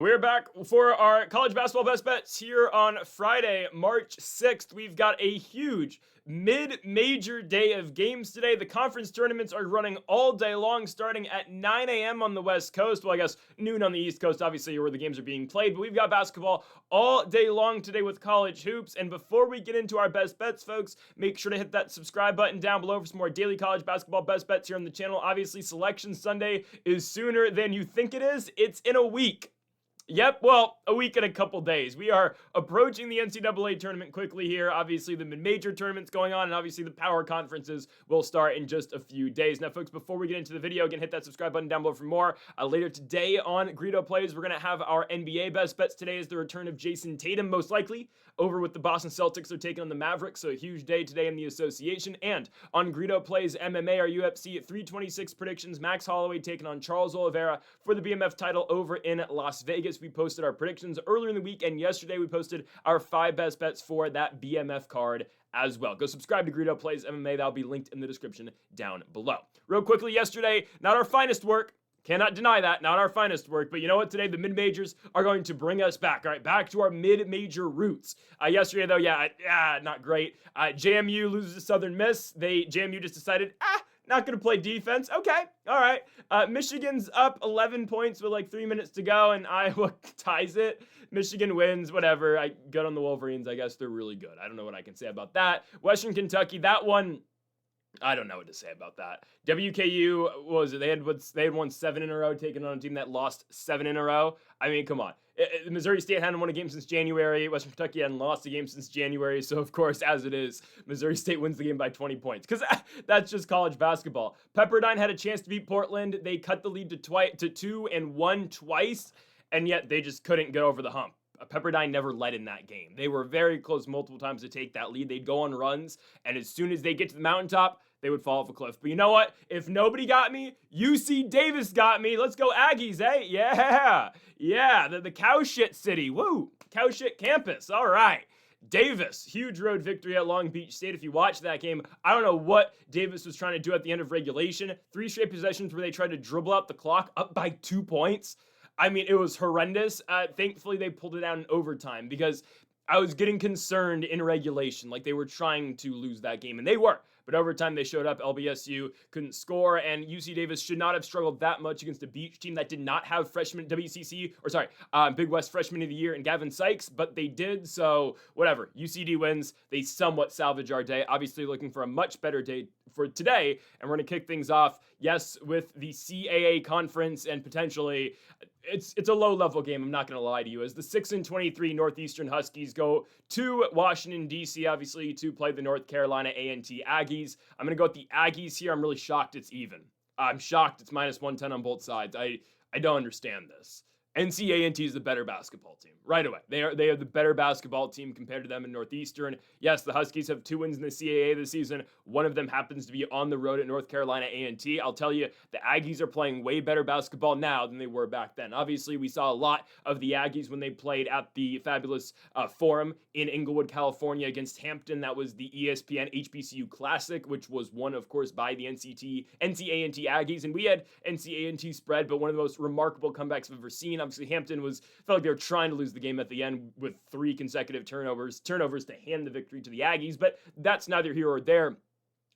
We're back for our college basketball best bets here on Friday, March 6th. We've got a huge mid-major day of games today. The conference tournaments are running all day long, starting at 9 a.m. on the West Coast. Well, I guess noon on the East Coast, obviously, where the games are being played. But we've got basketball all day long today with college hoops. And before we get into our best bets, folks, make sure to hit that subscribe button down below for some more daily college basketball best bets here on the channel. Obviously, Selection Sunday is sooner than you think it is. It's in a week. Yep, well, a week and a couple days. We are approaching the NCAA tournament quickly here. Obviously, the mid-major tournament's going on, and obviously the power conferences will start in just a few days. Now, folks, before we get into the video, again, hit that subscribe button down below for more. Later today on Greedo Plays, we're going to have our NBA best bets. Today is the return of Jason Tatum, most likely, over with the Boston Celtics. They're taking on the Mavericks, so a huge day today in the association. And on Greedo Plays MMA, our UFC 326 predictions, Max Holloway taking on Charles Oliveira for the BMF title over in Las Vegas. We posted our predictions earlier in the week, and yesterday we posted our 5 best bets for that BMF card as well. Go subscribe to Greedo Plays MMA. That'll be linked in the description down below. Real quickly, yesterday, not our finest work. Cannot deny that, not our finest work, but you know what? Today, the mid-majors are going to bring us back, all right? Back to our mid-major roots. Yesterday, though, not great. JMU loses to Southern Miss. JMU just decided, not going to play defense. Okay, all right. Michigan's up 11 points with like 3 minutes to go, and Iowa ties it. Michigan wins, whatever. Good on the Wolverines. I guess they're really good. I don't know what I can say about that. Western Kentucky, that one, I don't know what to say about that. WKU, what was it? They had won 7 in a row, taking on a team that lost 7 in a row. I mean, come on. Missouri State hadn't won a game since January. Western Kentucky hadn't lost a game since January. So, of course, as it is, Missouri State wins the game by 20 points. Because that's just college basketball. Pepperdine had a chance to beat Portland. They cut the lead to 2 and won twice. And yet, they just couldn't get over the hump. Pepperdine never led in that game. They were very close multiple times to take that lead. They'd go on runs. And as soon as they get to the mountaintop, they would fall off a cliff. But you know what? If nobody got me, UC Davis got me. Let's go Aggies, eh? Yeah, the cow shit city. Woo, cow shit campus. All right. Davis, huge road victory at Long Beach State. If you watch that game, I don't know what Davis was trying to do at the end of regulation. 3 straight possessions where they tried to dribble out the clock up by 2 points. I mean, it was horrendous. Thankfully, they pulled it out in overtime because I was getting concerned in regulation, like they were trying to lose that game, and they were. But overtime, they showed up. LBSU couldn't score, and UC Davis should not have struggled that much against a Beach team that did not have Big West Freshman of the Year and Gavin Sykes, but they did, so whatever. UCD wins. They somewhat salvage our day. Obviously, looking for a much better day for today, and we're going to kick things off, yes, with the CAA conference, and potentially it's a low-level game, I'm not going to lie to you, as the 6-23 Northeastern Huskies go to Washington, D.C., obviously, to play the North Carolina A&T Aggies. I'm going to go with the Aggies here. I'm really shocked it's even. I'm shocked it's minus 110 on both sides. I don't understand this. NCAA is the better basketball team right away. They are the better basketball team compared to them in Northeastern. Yes, the Huskies have 2 wins in the CAA this season. One of them happens to be on the road at North Carolina A&T. I'll tell you, the Aggies are playing way better basketball now than they were back then. Obviously, we saw a lot of the Aggies when they played at the fabulous Forum in Inglewood, California against Hampton. That was the ESPN HBCU Classic, which was won, of course, by the NCAA Aggies. And we had NCAA spread, but one of the most remarkable comebacks I've ever seen. Obviously, Hampton felt like they were trying to lose the game at the end with 3 consecutive turnovers to hand the victory to the Aggies, but that's neither here or there.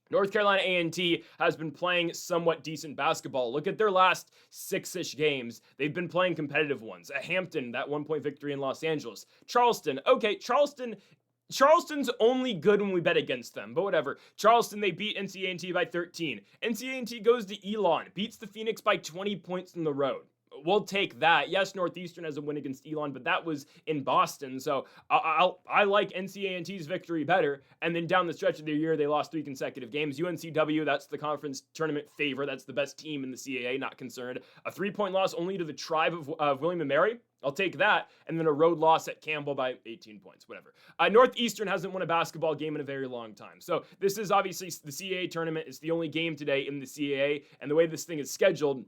North Carolina A&T has been playing somewhat decent basketball. Look at their last 6-ish games. They've been playing competitive ones. At Hampton, that 1-point victory in Los Angeles. Charleston, okay, Charleston's only good when we bet against them, but whatever. Charleston, they beat NCAA by 13. NCAA goes to Elon, beats the Phoenix by 20 points on the road. We'll take that. Yes, Northeastern has a win against Elon, but that was in Boston. So I like NCAA's victory better. And then down the stretch of the year, they lost 3 consecutive games. UNCW, that's the conference tournament favorite. That's the best team in the CAA, not concerned. A 3-point loss only to the Tribe of William & Mary. I'll take that. And then a road loss at Campbell by 18 points, whatever. Northeastern hasn't won a basketball game in a very long time. So this is obviously the CAA tournament. It's the only game today in the CAA. And the way this thing is scheduled,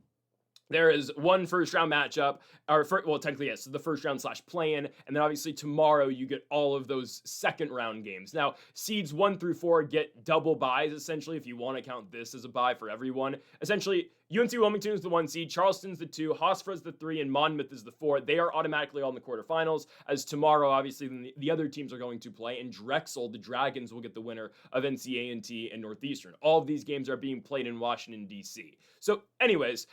there is one first-round matchup, technically, yes, so the first round / play-in, and then obviously tomorrow you get all of those second-round games. Now, seeds 1 through 4 get double buys, essentially, if you want to count this as a buy for everyone. Essentially, UNC Wilmington is the 1 seed, Charleston's the 2, Hofstra's the 3, and Monmouth is the 4. They are automatically on the quarterfinals, as tomorrow, obviously, the other teams are going to play, and Drexel, the Dragons, will get the winner of NCAA and Northeastern. All of these games are being played in Washington, D.C. So, anyways,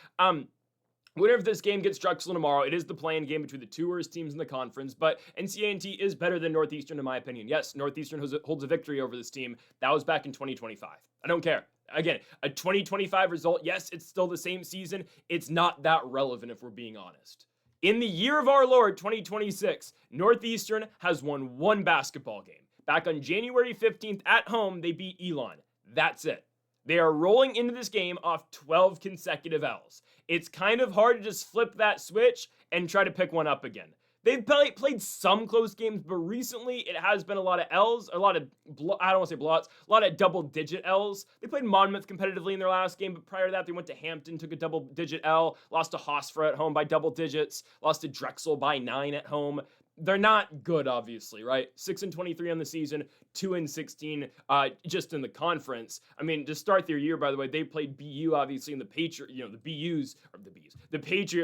winner of this game gets Drexel tomorrow. It is the play-in game between the two worst teams in the conference, but NCAA is better than Northeastern in my opinion. Yes, Northeastern holds a victory over this team. That was back in 2025. I don't care. Again, a 2025 result, yes, it's still the same season. It's not that relevant if we're being honest. In the year of our Lord, 2026, Northeastern has won one basketball game. Back on January 15th at home, they beat Elon. That's it. They are rolling into this game off 12 consecutive L's. It's kind of hard to just flip that switch and try to pick one up again. They've played some close games, but recently it has been a lot of L's, I don't want to say blowouts, a lot of double-digit L's. They played Monmouth competitively in their last game, but prior to that, they went to Hampton, took a double-digit L, lost to Hofstra at home by double digits, lost to Drexel by 9 at home. They're not good, obviously, right? 6-23 on the season, 2-16 just in the conference. I mean, to start their year, by the way, they played BU, obviously, in the Patriot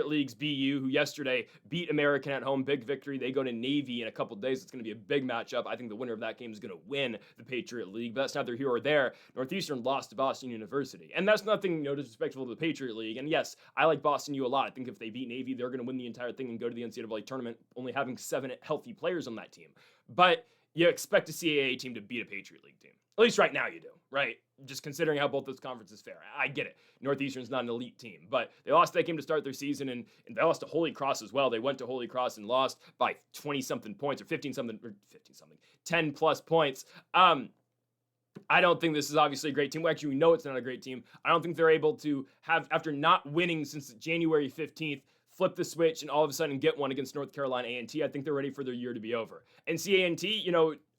League's BU, who yesterday beat American at home, big victory. They go to Navy in a couple days. It's going to be a big matchup. I think the winner of that game is going to win the Patriot League, but that's neither here or there. Northeastern lost to Boston University, and that's nothing, disrespectful to the Patriot League. And yes, I like Boston U a lot. I think if they beat Navy, they're going to win the entire thing and go to the NCAA tournament, only having 7 healthy players on that team. But you expect a CAA team to beat a Patriot League team. At least right now you do, right? Just considering how both those conferences fare. I get it. Northeastern's not an elite team, but they lost that game to start their season, and they lost to Holy Cross as well. They went to Holy Cross and lost by 20-something points, or 10-plus points. I don't think this is obviously a great team. Well, actually, we know it's not a great team. I don't think they're able to have, after not winning since January 15th, flip the switch and all of a sudden get one against North Carolina A&T. I think they're ready for their year to be over. And A&T,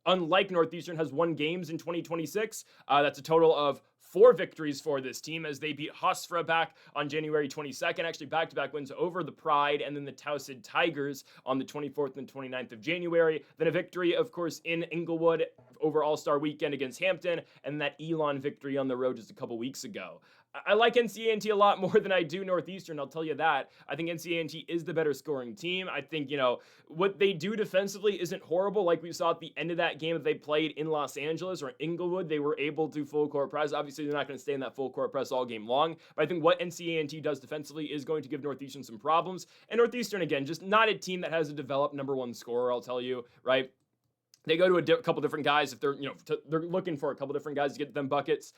unlike Northeastern, has won games in 2026. That's a total of 4 victories for this team as they beat Hofstra back on January 22nd. Actually, back-to-back wins over the Pride and then the Towson Tigers on the 24th and 29th of January. Then a victory, of course, in Inglewood over All-Star Weekend against Hampton, and that Elon victory on the road just a couple weeks ago. I like NCAA a lot more than I do Northeastern, I'll tell you that. I think NCAA is the better scoring team. I think, what they do defensively isn't horrible. Like we saw at the end of that game that they played in Los Angeles or Inglewood, they were able to full court press. Obviously, they're not going to stay in that full court press all game long, but I think what NCAA does defensively is going to give Northeastern some problems. And Northeastern, again, just not a team that has a developed number one scorer, I'll tell you, right? They go to a couple different guys if they're, they're looking for a couple different guys to get them buckets.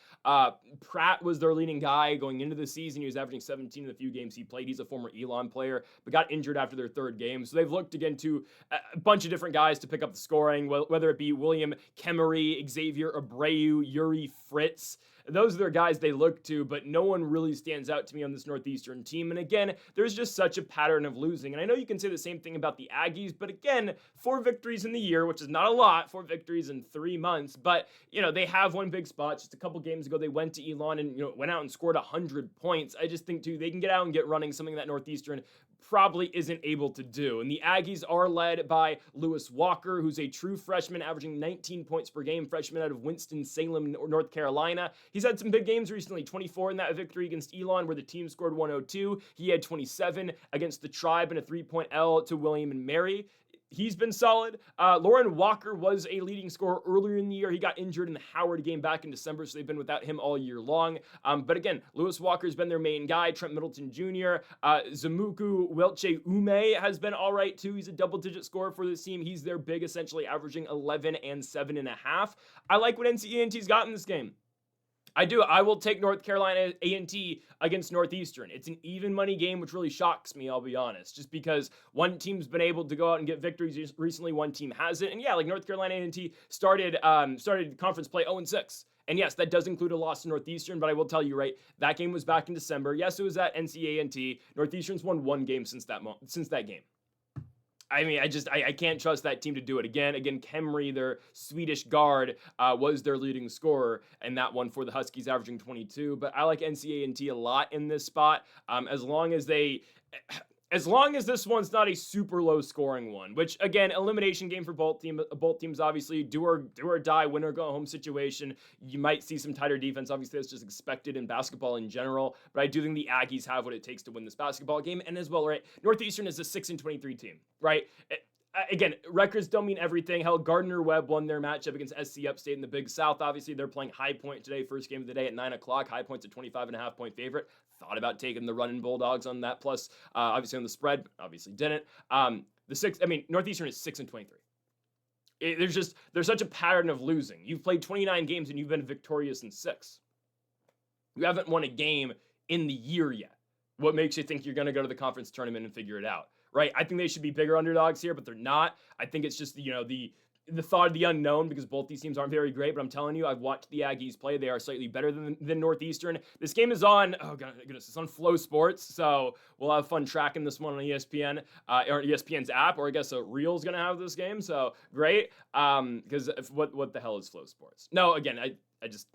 Pratt was their leading guy going into the season. He was averaging 17 in the few games he played. He's a former Elon player, but got injured after their 3rd game. So they've looked again to a bunch of different guys to pick up the scoring, whether it be William Kemery, Xavier Abreu, Yuri Fritz. Those are their guys they look to, but no one really stands out to me on this Northeastern team. And again, there's just such a pattern of losing. And I know you can say the same thing about the Aggies, but again, 4 victories in the year, which is not a lot, 4 victories in 3 months, but, they have one big spot. Just a couple games ago, they went to Elon and, went out and scored 100 points. I just think, too, they can get out and get running, something that Northeastern probably isn't able to do. And the Aggies are led by Lewis Walker, who's a true freshman, averaging 19 points per game, freshman out of Winston-Salem, North Carolina. He's had some big games recently, 24 in that victory against Elon, where the team scored 102. He had 27 against the Tribe and a 3-point L to William and Mary. He's been solid. Lauren Walker was a leading scorer earlier in the year. He got injured in the Howard game back in December, so they've been without him all year long. But again, Lewis Walker's been their main guy. Trent Middleton Jr., Zamuku Welche Ume has been all right, too. He's a double-digit scorer for this team. He's their big, essentially averaging 11 and 7.5. I like what NCAA's got in this game. I do. I will take North Carolina A&T against Northeastern. It's an even money game, which really shocks me, I'll be honest, just because one team's been able to go out and get victories recently, one team hasn't. And yeah, like North Carolina A&T started conference play 0-6. And yes, that does include a loss to Northeastern, but I will tell you, right, that game was back in December. Yes, it was at NCAA. Northeastern's won 1 game since that game. I mean, I can't trust that team to do it again. Again, Kemery, their Swedish guard, was their leading scorer in that one for the Huskies, averaging 22. But I like NCAA a lot in this spot, as long as they... As long as this one's not a super low scoring one, which again, elimination game for both teams, obviously, do or die, win or go home situation. You might see some tighter defense. Obviously, that's just expected in basketball in general. But I do think the Aggies have what it takes to win this basketball game. And as well, right, Northeastern is a 6-23 team, right? Again, records don't mean everything. Hell, Gardner-Webb won their matchup against SC Upstate in the Big South. Obviously, they're playing High Point today, first game of the day at 9 o'clock. High Point's a 25.5-point favorite. Thought about taking the running Bulldogs on that plus, obviously on the spread. Obviously didn't. Northeastern is 6-23. There's such a pattern of losing. You've played 29 games and you've been victorious in 6. You haven't won a game in the year yet. What makes you think you're going to go to the conference tournament and figure it out? Right? I think they should be bigger underdogs here, but they're not. I think it's just, the thought of the unknown because both these teams aren't very great, but I'm telling you, I've watched the Aggies play. They are slightly better than Northeastern. This game is on, oh goodness, it's on Flow Sports, so we'll have fun tracking this one on ESPN, or ESPN's app, or I guess Reel's going to have this game, so great, because what the hell is Flow Sports? No, again, it's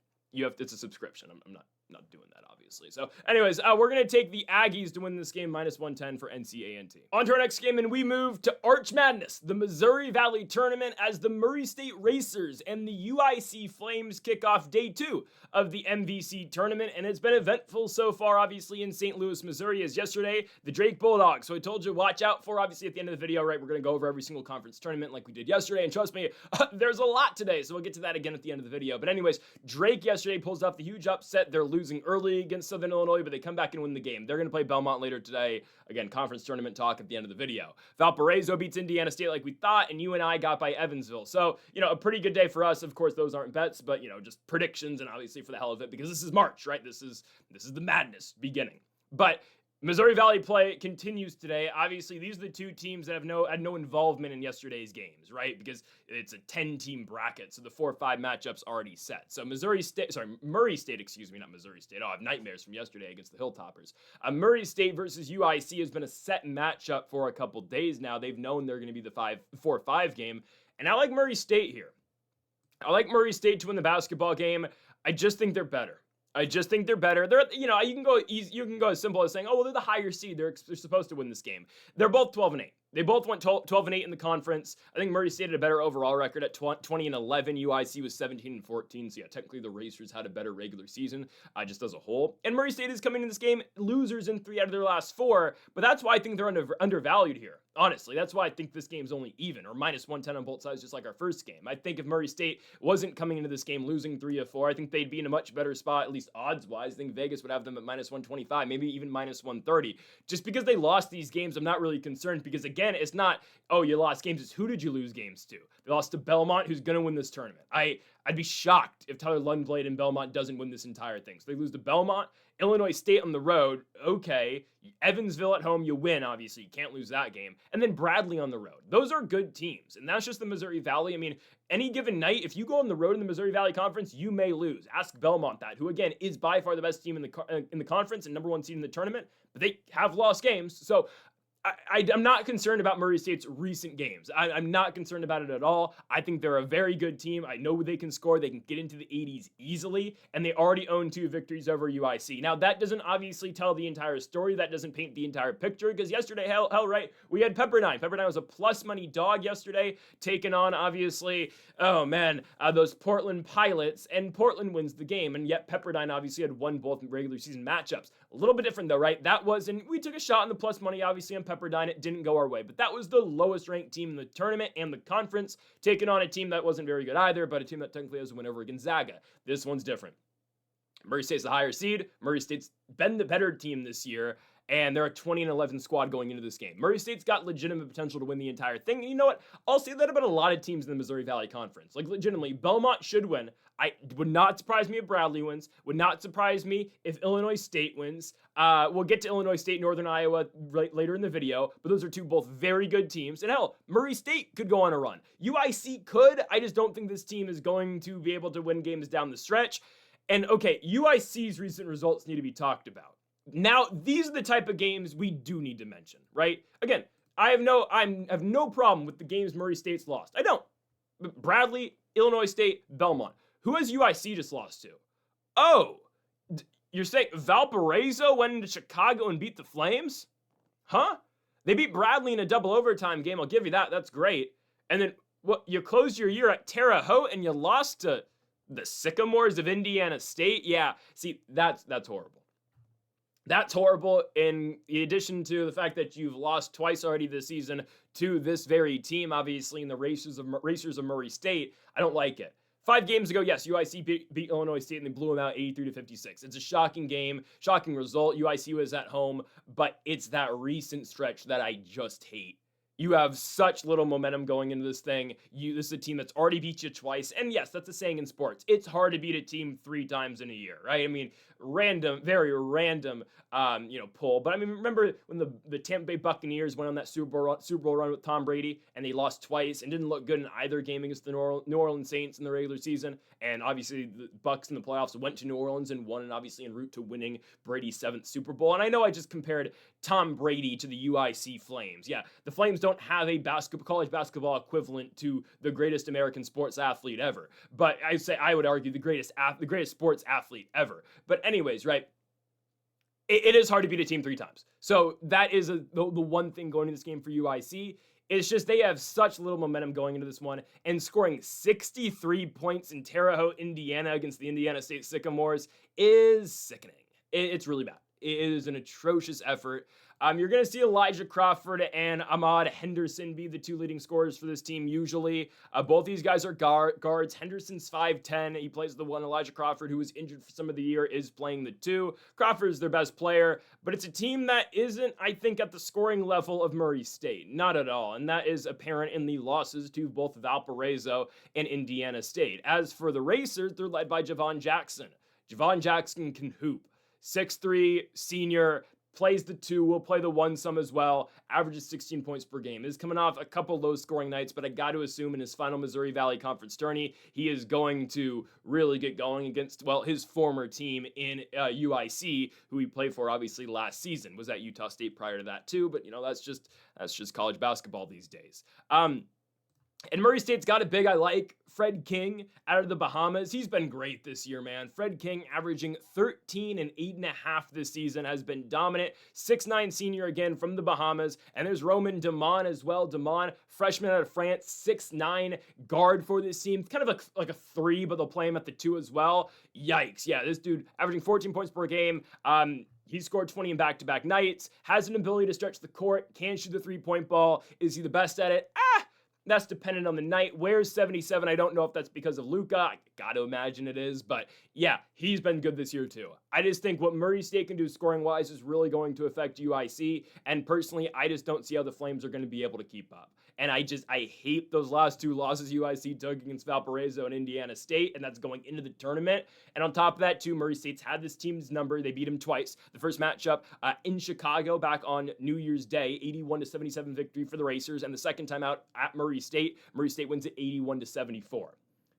a subscription. I'm not doing that, obviously. So anyways, we're going to take the Aggies to win this game, -110 for NCANT. On to our next game, and we move to Arch Madness, the Missouri Valley Tournament, as the Murray State Racers and the UIC Flames kick off day 2 of the MVC tournament, and it's been eventful so far, obviously, in St. Louis, Missouri, as yesterday, the Drake Bulldogs. So I told you, watch out for, obviously, at the end of the video, right, we're going to go over every single conference tournament like we did yesterday, and trust me, there's a lot today, so we'll get to that again at the end of the video. But anyways, Drake yesterday pulls off the huge upset. They're losing early against Southern Illinois, but they come back and win the game. They're going to play Belmont later today. Again, conference tournament talk at the end of the video. Valparaiso beats Indiana State like we thought, and UNI got by Evansville. So, a pretty good day for us. Of course, those aren't bets, but, just predictions, and obviously for the hell of it, because this is March, right? This is the madness beginning. But Missouri Valley play continues today. Obviously, these are the two teams that had no involvement in yesterday's games, right? Because it's a 10-team bracket, so the 4-5 matchup's already set. So Murray State, not Missouri State. Oh, I have nightmares from yesterday against the Hilltoppers. Murray State versus UIC has been a set matchup for a couple days now. They've known they're going to be the 4-5 game, and I like Murray State here. I like Murray State to win the basketball game. I just think they're better. They're, you can go easy, you can go as simple as saying, oh, well, they're the higher seed. They're supposed to win this game. They're both 12-8. They both went 12-8 in the conference. I think Murray State had a better overall record at 20-11. UIC was 17-14. So yeah, technically the Racers had a better regular season, just as a whole. And Murray State is coming into this game losers in 3 out of their last 4. But that's why I think they're undervalued here. Honestly, that's why I think this game's only even, or -110 on both sides, just like our first game. I think if Murray State wasn't coming into this game losing 3 of 4, I think they'd be in a much better spot, at least odds-wise. I think Vegas would have them at -125, maybe even -130. Just because they lost these games, I'm not really concerned, because again, it's not, oh, you lost games, it's who did you lose games to? They lost to Belmont, who's going to win this tournament. I'd be shocked if Tyler Lundblade and Belmont doesn't win this entire thing. So they lose to Belmont, Illinois State on the road, okay. Evansville at home, you win, obviously. You can't lose that game. And then Bradley on the road. Those are good teams. And that's just the Missouri Valley. I mean, any given night, if you go on the road in the Missouri Valley Conference, you may lose. Ask Belmont that, who, again, is by far the best team in the conference and #1 seed in the tournament. But they have lost games. So I'm not concerned about Murray State's recent games. I'm not concerned about it at all. I think they're a very good team. I know they can score. They can get into the 80s easily, and they already own 2 victories over UIC. Now, that doesn't obviously tell the entire story. That doesn't paint the entire picture, because yesterday, hell, right, we had Pepperdine. Pepperdine was a plus money dog yesterday, taking on, obviously, those Portland Pilots, and Portland wins the game, and yet Pepperdine obviously had won both regular season matchups. A little bit different, though, right? And we took a shot in the plus money, obviously, on Pepperdine. It didn't go our way, but that was the lowest ranked team in the tournament and the conference, taking on a team that wasn't very good either, but a team that technically has a win over Gonzaga. This one's different. Murray State's the higher seed. Murray State's been the better team this year, and they're a 20-11 squad going into this game. Murray State's got legitimate potential to win the entire thing. And you know what? I'll say that about a lot of teams in the Missouri Valley Conference. Like, legitimately, Belmont should win. Would not surprise me if Bradley wins. Would not surprise me if Illinois State wins. We'll get to Illinois State, Northern Iowa later in the video, but those are two both very good teams. And hell, Murray State could go on a run. UIC could. I just don't think this team is going to be able to win games down the stretch. And okay, UIC's recent results need to be talked about. Now, these are the type of games we do need to mention, right? Again, I have no problem with the games Murray State's lost. I don't. But Bradley, Illinois State, Belmont. Who has UIC just lost to? Oh, you're saying Valparaiso went into Chicago and beat the Flames? Huh? They beat Bradley in a double overtime game. I'll give you that. That's great. And then what? You closed your year at Terre Haute and you lost to the Sycamores of Indiana State. Yeah, see, that's horrible. That's horrible, in addition to the fact that you've lost twice already this season to this very team, obviously, in the Racers of Murray State. I don't like it. 5 games ago, yes, UIC beat Illinois State and they blew them out 83-56. It's a shocking game, shocking result. UIC was at home, but it's that recent stretch that I just hate. You have such little momentum going into this thing. This is a team that's already beat you twice. And yes, that's a saying in sports. It's hard to beat a team 3 times in a year, right? I mean, very random, pull. But I mean, remember when the Tampa Bay Buccaneers went on that Super Bowl run with Tom Brady and they lost twice and didn't look good in either game against the New Orleans Saints in the regular season. And obviously the Bucs in the playoffs went to New Orleans and won, and obviously en route to winning Brady's 7th Super Bowl. And I know I just compared Tom Brady to the UIC Flames. Yeah, the Flames don't have a college basketball equivalent to the greatest American sports athlete ever. But I would argue the greatest sports athlete ever. But anyways, right? It is hard to beat a team 3 times. So that is the one thing going into this game for UIC. It's just they have such little momentum going into this one, and scoring 63 points in Terre Haute, Indiana against the Indiana State Sycamores is sickening. It's really bad. It is an atrocious effort. You're going to see Elijah Crawford and Ahmad Henderson be the 2 leading scorers for this team usually. Both these guys are guards. Henderson's 5'10". He plays the 1. Elijah Crawford, who was injured for some of the year, is playing the 2. Crawford is their best player, but it's a team that isn't, I think, at the scoring level of Murray State. Not at all, and that is apparent in the losses to both Valparaiso and Indiana State. As for the Racers, they're led by Javon Jackson. Javon Jackson can hoop. 6'3", senior, plays the 2, will play the 1 some as well, averages 16 points per game. Is coming off a couple low-scoring nights, but I got to assume in his final Missouri Valley Conference tourney, he is going to really get going against, his former team in UIC, who he played for, obviously, last season. Was at Utah State prior to that, too, but, that's just college basketball these days. And Murray State's got a big I like. Fred King out of the Bahamas. He's been great this year, man. Fred King averaging 13 and 8.5 this season, has been dominant. 6'9" senior again from the Bahamas. And there's Roman Damon as well. Damon, freshman out of France, 6'9" guard for this team. Kind of like a 3, but they'll play him at the 2 as well. Yikes. Yeah, this dude averaging 14 points per game. He scored 20 in back-to-back nights. Has an ability to stretch the court. Can shoot the 3-point ball. Is he the best at it? That's dependent on the night. Where's 77? I don't know if that's because of Luka. I got to imagine it is. But yeah, he's been good this year too. I just think what Murray State can do scoring-wise is really going to affect UIC. And personally, I just don't see how the Flames are going to be able to keep up. And I hate those last 2 losses UIC took against Valparaiso and Indiana State, and that's going into the tournament. And on top of that, too, Murray State's had this team's number. They beat him twice. The first matchup in Chicago back on New Year's Day, 81-77 victory for the Racers. And the second time out at Murray State wins it 81-74.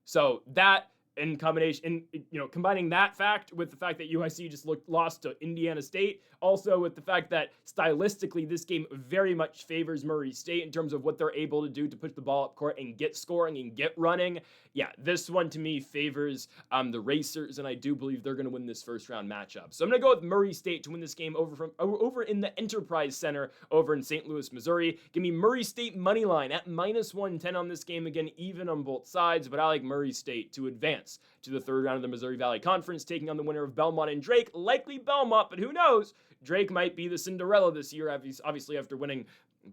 So that, in combination, combining that fact with the fact that UIC just lost to Indiana State, also with the fact that stylistically this game very much favors Murray State in terms of what they're able to do to push the ball up court and get scoring and get running. Yeah, this one to me favors the Racers, and I do believe they're going to win this first round matchup. So I'm going to go with Murray State to win this game over in the Enterprise Center over in St. Louis, Missouri. Give me Murray State money line at -110 on this game, again even on both sides, but I like Murray State to advance to the 3rd round of the Missouri Valley Conference, taking on the winner of Belmont and Drake. Likely Belmont, but who knows? Drake might be the Cinderella this year, obviously after winning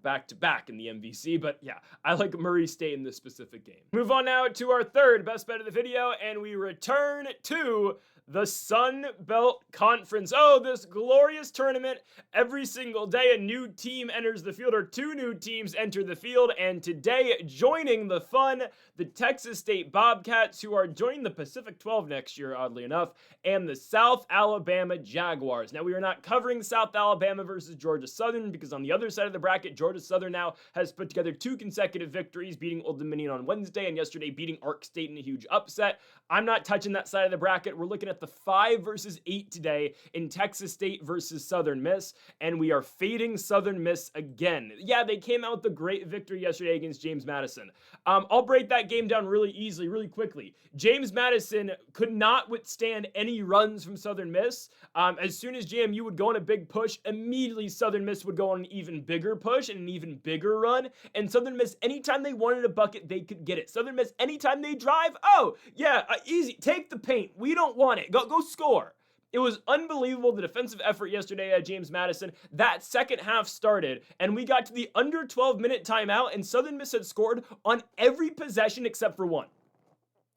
back-to-back in the MVC. But yeah, I like Murray State in this specific game. Move on now to our 3rd best bet of the video, and we return to the Sun Belt Conference. Oh, this glorious tournament. Every single day a new team enters the field, or 2 new teams enter the field, and today joining the fun, the Texas State Bobcats, who are joining the Pacific 12 next year, oddly enough, and the South Alabama Jaguars. Now, we are not covering South Alabama versus Georgia Southern because on the other side of the bracket, Georgia Southern now has put together 2 consecutive victories, beating Old Dominion on Wednesday and yesterday beating Ark State in a huge upset. I'm not touching that side of the bracket. We're looking at at the 5 versus 8 today in Texas State versus Southern Miss, and we are fading Southern Miss again. Yeah, they came out with a great victory yesterday against James Madison. I'll break that game down really easily, really quickly. James Madison could not withstand any runs from Southern Miss. As soon as JMU would go on a big push, immediately Southern Miss would go on an even bigger push and an even bigger run. And Southern Miss, anytime they wanted a bucket, they could get it. Southern Miss, anytime they drive, oh, yeah, easy. Take the paint. We don't want it. Go score. It was unbelievable, the defensive effort yesterday at James Madison. That second half started, and we got to the under 12-minute timeout, and Southern Miss had scored on every possession except for one.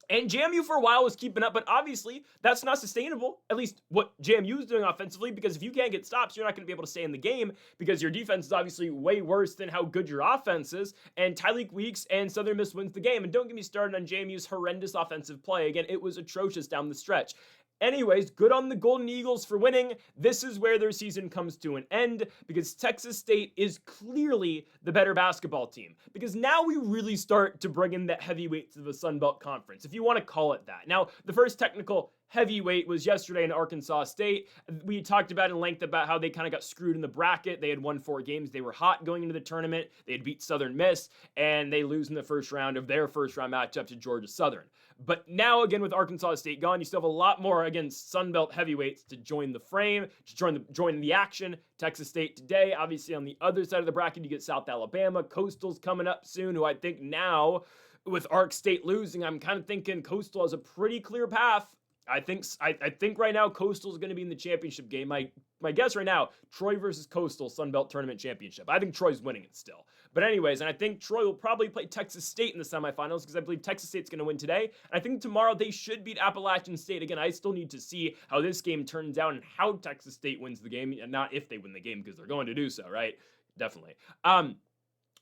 And JMU for a while was keeping up, but obviously that's not sustainable, at least what JMU is doing offensively, because if you can't get stops, you're not going to be able to stay in the game because your defense is obviously way worse than how good your offense is. And Tyleek Weeks and Southern Miss wins the game. And don't get me started on JMU's horrendous offensive play. Again, it was atrocious down the stretch. Anyways, good on the Golden Eagles for winning. This is where their season comes to an end because Texas State is clearly the better basketball team. Because now we really start to bring in the heavyweights of the Sun Belt Conference, if you want to call it that. Now, the first technical heavyweight was yesterday in Arkansas State. We talked about in length about how they kind of got screwed in the bracket. They had won 4 games. They were hot going into the tournament. They had beat Southern Miss, and they lose in the first round of their first round matchup to Georgia Southern. But now, again, with Arkansas State gone, you still have a lot more, again, Sun Belt heavyweights to join the frame, to join the action. Texas State today, obviously on the other side of the bracket, you get South Alabama. Coastal's coming up soon, who I think now, with Ark State losing, I'm kind of thinking Coastal has a pretty clear path. I think right now Coastal is going to be in the championship game. My guess right now, Troy versus Coastal Sun Belt Tournament Championship. I think Troy's winning it still. But anyways, and I think Troy will probably play Texas State in the semifinals because I believe Texas State's going to win today. And I think tomorrow they should beat Appalachian State. Again, I still need to see how this game turns out and how Texas State wins the game, and not if they win the game because they're going to do so, right? Definitely. But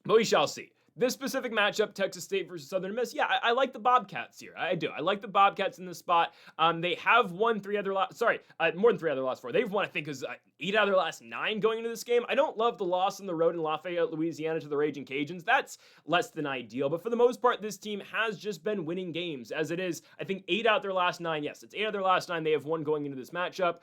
we shall see. This specific matchup, Texas State versus Southern Miss, yeah, I like the Bobcats here. I do. I like the Bobcats in this spot. They have won more than 3 out of their last 4. They've won, I think, 8 out of their last 9 going into this game. I don't love the loss on the road in Lafayette, Louisiana to the Raging Cajuns. That's less than ideal. But for the most part, this team has just been winning games. As it is, I think 8 out of their last 9. Yes, it's 8 out of their last 9 they have won going into this matchup.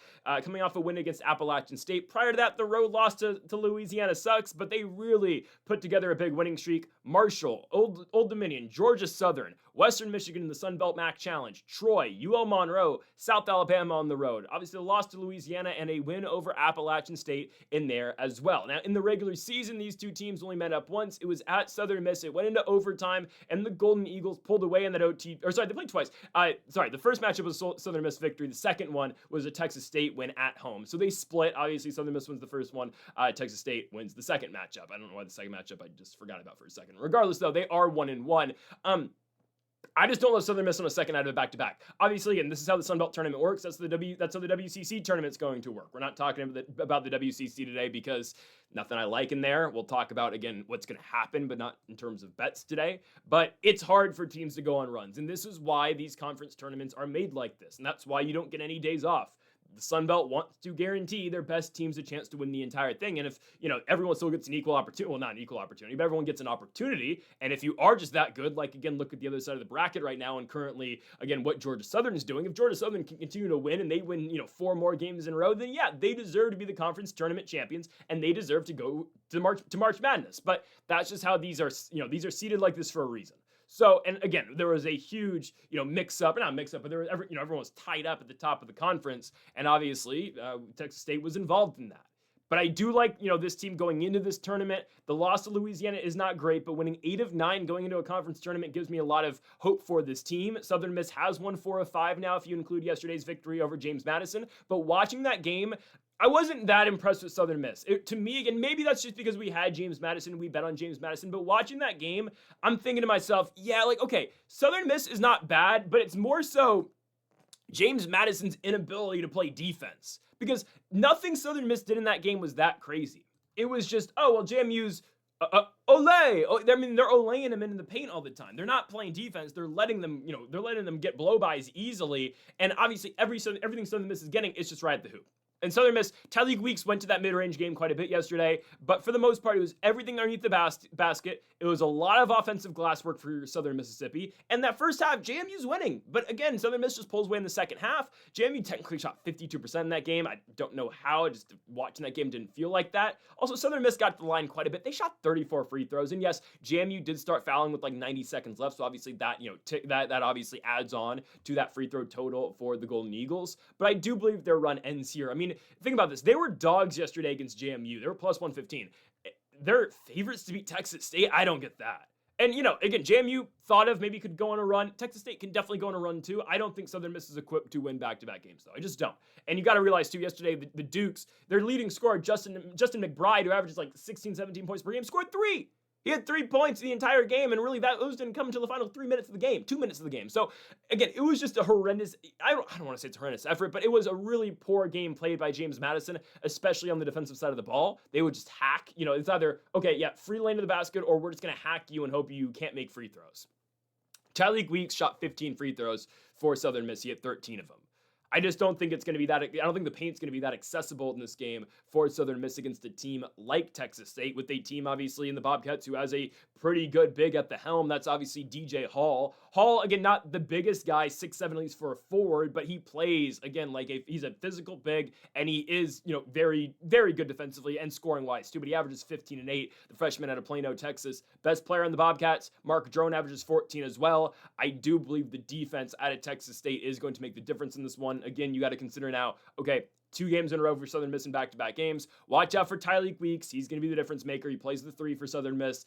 Coming off a win against Appalachian State. Prior to that, the road loss to Louisiana sucks, but they really put together a big winning streak. Marshall, Old Dominion, Georgia Southern, Western Michigan in the Sun Belt MAC Challenge, Troy, UL Monroe, South Alabama on the road. Obviously, the loss to Louisiana and a win over Appalachian State in there as well. Now, in the regular season, these two teams only met up once. It was at Southern Miss. It went into overtime, and the Golden Eagles pulled away in that they played twice. The first matchup was a Southern Miss victory. The second one was a Texas State win at home. So they split. Obviously, Southern Miss wins the first one. Texas State wins the second matchup. I don't know why the second matchup I just forgot about for a second. Regardless, though, they are 1-1. I just don't love Southern Miss on a second out of a back-to-back. Obviously, again, this is how the Sun Belt tournament works. That's how the WCC tournament's going to work. We're not talking about the WCC today because nothing I like in there. We'll talk about, again, what's going to happen, but not in terms of bets today. But it's hard for teams to go on runs, and this is why these conference tournaments are made like this, and that's why you don't get any days off. The Sun Belt wants to guarantee their best teams a chance to win the entire thing. And if, everyone still gets an equal opportunity, well, not an equal opportunity, but everyone gets an opportunity. And if you are just that good, like, again, look at the other side of the bracket right now and currently, again, what Georgia Southern is doing. If Georgia Southern can continue to win and they win, 4 more games in a row, then yeah, they deserve to be the conference tournament champions and they deserve to go to March Madness. But that's just how these are seated like this for a reason. So, and again, there was a huge, mix-up, not mix-up, but there was, everyone was tied up at the top of the conference, and obviously, Texas State was involved in that. But I do like, this team going into this tournament. The loss to Louisiana is not great, but winning 8 of 9 going into a conference tournament gives me a lot of hope for this team. Southern Miss has won 4 of 5 now, if you include yesterday's victory over James Madison. But watching that game, I wasn't that impressed with Southern Miss. To me, again, maybe that's just because we had James Madison, we bet on James Madison, but watching that game, I'm thinking to myself, okay, Southern Miss is not bad, but it's more so James Madison's inability to play defense. Because nothing Southern Miss did in that game was that crazy. It was just, JMU's Olay. They're olaying him in the paint all the time. They're not playing defense. They're letting them, get blow-bys easily. And obviously, everything Southern Miss is getting is just right at the hoop. And Southern Miss, Tyleik Weeks went to that mid-range game quite a bit yesterday, but for the most part, it was everything underneath the basket. It was a lot of offensive glass work for Southern Mississippi, and that first half, JMU's winning. But again, Southern Miss just pulls away in the second half. JMU technically shot 52% in that game. I don't know how, just watching that game didn't feel like that. Also, Southern Miss got to the line quite a bit. They shot 34 free throws, and yes, JMU did start fouling with like 90 seconds left, so obviously that, that obviously adds on to that free throw total for the Golden Eagles. But I do believe their run ends here. I mean, think about this. They were dogs yesterday against JMU. They were plus 115. They're favorites to beat Texas State. I don't get that. And, again, JMU thought of maybe could go on a run. Texas State can definitely go on a run, too. I don't think Southern Miss is equipped to win back-to-back games, though. I just don't. And you got to realize, too, yesterday, the Dukes, their leading scorer, Justin McBride, who averages like 16, 17 points per game, scored 3. He had 3 points the entire game, and really those didn't come until the final 3 minutes of the game, 2 minutes of the game. So, again, it was just a horrendous, I don't want to say it's a horrendous effort, but it was a really poor game played by James Madison, especially on the defensive side of the ball. They would just hack, it's either, okay, yeah, free lane to the basket, or we're just going to hack you and hope you can't make free throws. Tyleik Weeks shot 15 free throws for Southern Miss. He had 13 of them. I just don't think it's going to be that, I don't think the paint's going to be that accessible in this game for Southern Miss against a team like Texas State, with a team obviously in the Bobcats who has a pretty good big at the helm. That's obviously DJ Hall. Hall, again, not the biggest guy, 6'7" at least for a forward, but he plays, again, he's a physical big, and he is, very, very good defensively and scoring wise too, but he averages 15 and 8, the freshman out of Plano, Texas. Best player on the Bobcats, Mark Drone, averages 14 as well. I do believe the defense out of Texas State is going to make the difference in this one. Again, you got to consider now, okay, 2 games in a row for Southern Miss in back-to-back games. Watch out for Tyleik Weeks. He's going to be the difference maker. He plays the 3 for Southern Miss.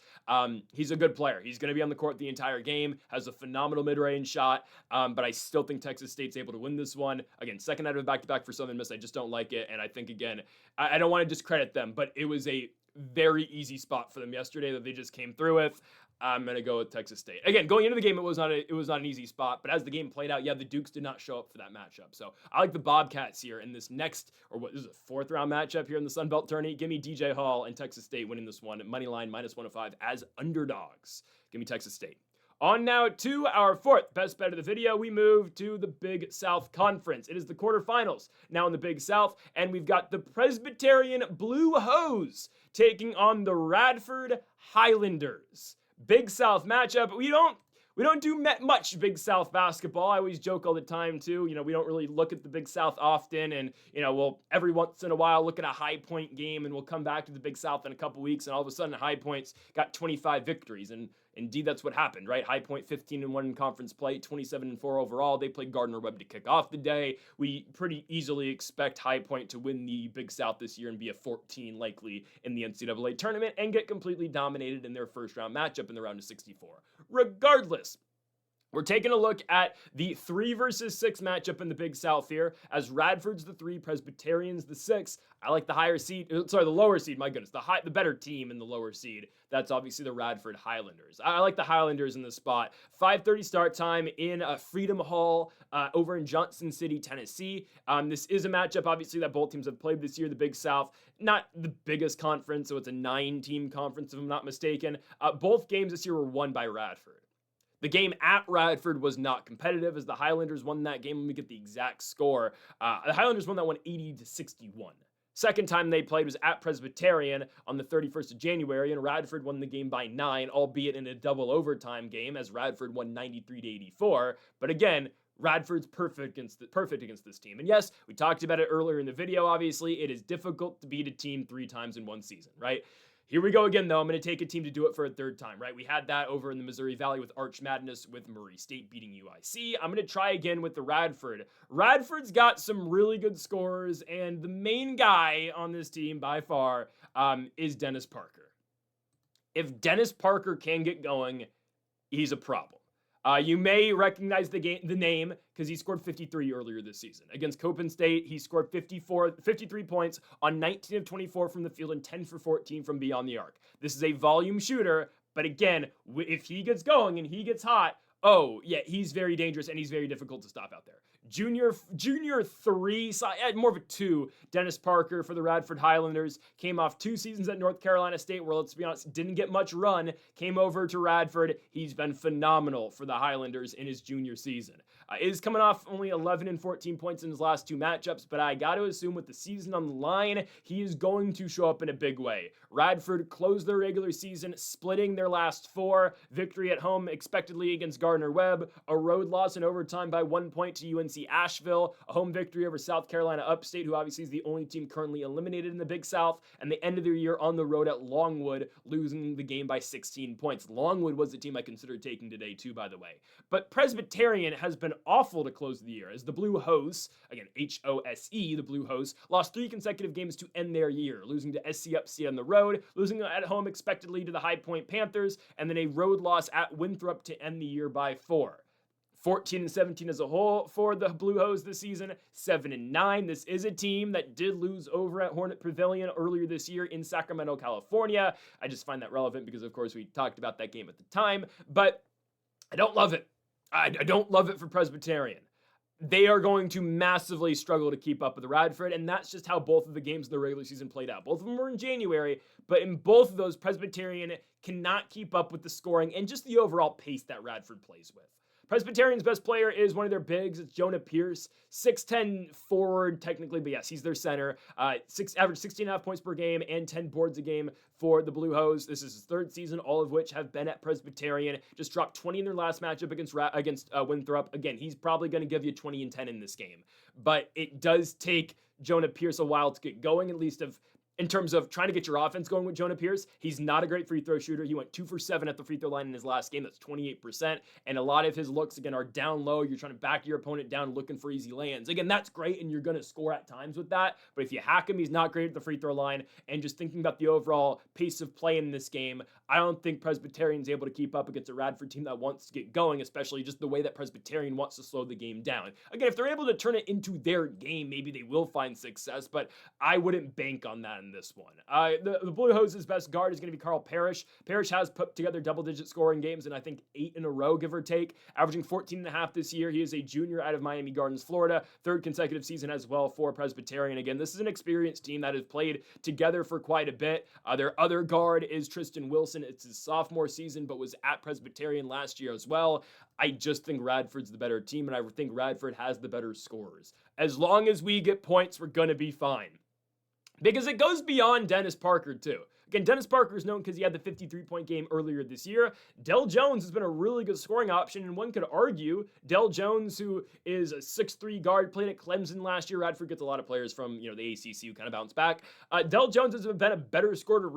He's a good player. He's going to be on the court the entire game, has a phenomenal mid-range shot, but I still think Texas State's able to win this one. Again, second out of a back-to-back for Southern Miss. I just don't like it, and I think, again, I don't want to discredit them, but it was a very easy spot for them yesterday that they just came through with. I'm going to go with Texas State. Again, going into the game, it was not an easy spot, but as the game played out, yeah, the Dukes did not show up for that matchup. So I like the Bobcats here in this next, this is a 4th round matchup here in the Sun Belt tourney. Give me DJ Hall and Texas State winning this one at money line -105 as underdogs. Give me Texas State. On now to our 4th best bet of the video, we move to the Big South Conference. It is the quarterfinals now in the Big South, and we've got the Presbyterian Blue Hose taking on the Radford Highlanders. Big South matchup. We don't do much Big South basketball. I always joke all the time too. We don't really look at the Big South often, and we'll every once in a while look at a High Point game, and we'll come back to the Big South in a couple weeks, and all of a sudden High Point's got 25 victories, and indeed that's what happened, right? High Point 15-1 in conference play, 27-4 overall. They played Gardner-Webb to kick off the day. We pretty easily expect High Point to win the Big South this year and be a 14 likely in the NCAA tournament and get completely dominated in their first round matchup in the round of 64. Regardless, we're taking a look at the 3 versus 6 matchup in the Big South here, as Radford's the 3, Presbyterian's the 6. I like the lower seed, my goodness, the better team in the lower seed. That's obviously the Radford Highlanders. I like the Highlanders in this spot. 5:30 start time in Freedom Hall over in Johnson City, Tennessee. This is a matchup, obviously, that both teams have played this year. The Big South, not the biggest conference, so it's a 9-team conference, if I'm not mistaken. Both games this year were won by Radford. The game at Radford was not competitive, as the Highlanders won that game. Let me get the exact score. The Highlanders won that one 80-61. Second time they played was at Presbyterian on the 31st of January, and Radford won the game by 9, albeit in a double overtime game, as Radford won 93-84. But again, Radford's perfect against this team. And yes, we talked about it earlier in the video, obviously. It is difficult to beat a team 3 times in one season, right? Here we go again, though. I'm going to take a team to do it for a 3rd time, right? We had that over in the Missouri Valley with Arch Madness with Murray State beating UIC. I'm going to try again with the Radford. Radford's got some really good scorers, and the main guy on this team by far is Dennis Parker. If Dennis Parker can get going, he's a problem. You may recognize the name because he scored 53 earlier this season. Against Copen State, he scored 53 points on 19 of 24 from the field and 10 for 14 from beyond the arc. This is a volume shooter, but again, if he gets going and he gets hot, oh, yeah, he's very dangerous and he's very difficult to stop out there. Junior three, more of a two. Dennis Parker for the Radford Highlanders came off 2 seasons at North Carolina State, where, let's be honest, didn't get much run. Came over to Radford. He's been phenomenal for the Highlanders in his junior season. Is coming off only 11 and 14 points in his last 2 matchups, but I got to assume with the season on the line, he is going to show up in a big way. Radford closed their regular season, splitting their last 4. Victory at home expectedly against Gardner-Webb, a road loss in overtime by 1 point to UNC Asheville, a home victory over South Carolina Upstate, who obviously is the only team currently eliminated in the Big South, and the end of their year on the road at Longwood, losing the game by 16 points. Longwood was the team I considered taking today too, by the way. But Presbyterian has been awful to close the year, as the Blue Hose, again Hose, the Blue Hose, lost 3 consecutive games to end their year, losing to SC Upstate on the road, losing at home expectedly to the High Point Panthers, and then a road loss at Winthrop to end the year by 4. 14 and 17 as a whole for the Blue Hose this season, 7 and 9. This is a team that did lose over at Hornet Pavilion earlier this year in Sacramento, California. I just find that relevant because, of course, we talked about that game at the time, but I don't love it. I don't love it for Presbyterian. They are going to massively struggle to keep up with the Radford, and that's just how both of the games in the regular season played out. Both of them were in January, but in both of those, Presbyterian cannot keep up with the scoring and just the overall pace that Radford plays with. Presbyterian's best player is one of their bigs. It's Jonah Pierce, 6'10 forward technically, but yes, he's their center. Average 16.5 points per game and 10 boards a game for the Blue Hose. This is his 3rd season, all of which have been at Presbyterian. Just dropped 20 in their last matchup against Winthrop. Again, he's probably going to give you 20 and 10 in this game, but it does take Jonah Pierce a while to get going, at least in terms of trying to get your offense going with Jonah Pierce. He's not a great free throw shooter. He went 2 for 7 at the free throw line in his last game. That's 28%. And a lot of his looks, again, are down low. You're trying to back your opponent down looking for easy lands. Again, that's great, and you're going to score at times with that. But if you hack him, he's not great at the free throw line. And just thinking about the overall pace of play in this game, I don't think Presbyterian's able to keep up against a Radford team that wants to get going, especially just the way that Presbyterian wants to slow the game down. Again, if they're able to turn it into their game, maybe they will find success, but I wouldn't bank on that in this one. The Blue Hose's best guard is going to be Carl Parrish. Parrish has put together double-digit scoring games, and I think 8 in a row, give or take, averaging 14.5 this year. He is a junior out of Miami Gardens, Florida. 3rd consecutive season as well for Presbyterian. Again, this is an experienced team that has played together for quite a bit. Their other guard is Tristan Wilson. It's his sophomore season, but was at Presbyterian last year as well. I just think Radford's the better team, and I think Radford has the better scorers. As long as we get points, we're going to be fine. Because it goes beyond Dennis Parker, too. Again, Dennis Parker is known because he had the 53-point game earlier this year. Dell Jones has been a really good scoring option, and one could argue Dell Jones, who is a 6'3 guard, played at Clemson last year. Radford gets a lot of players from the ACC who kind of bounce back. Dell Jones has been a better scorer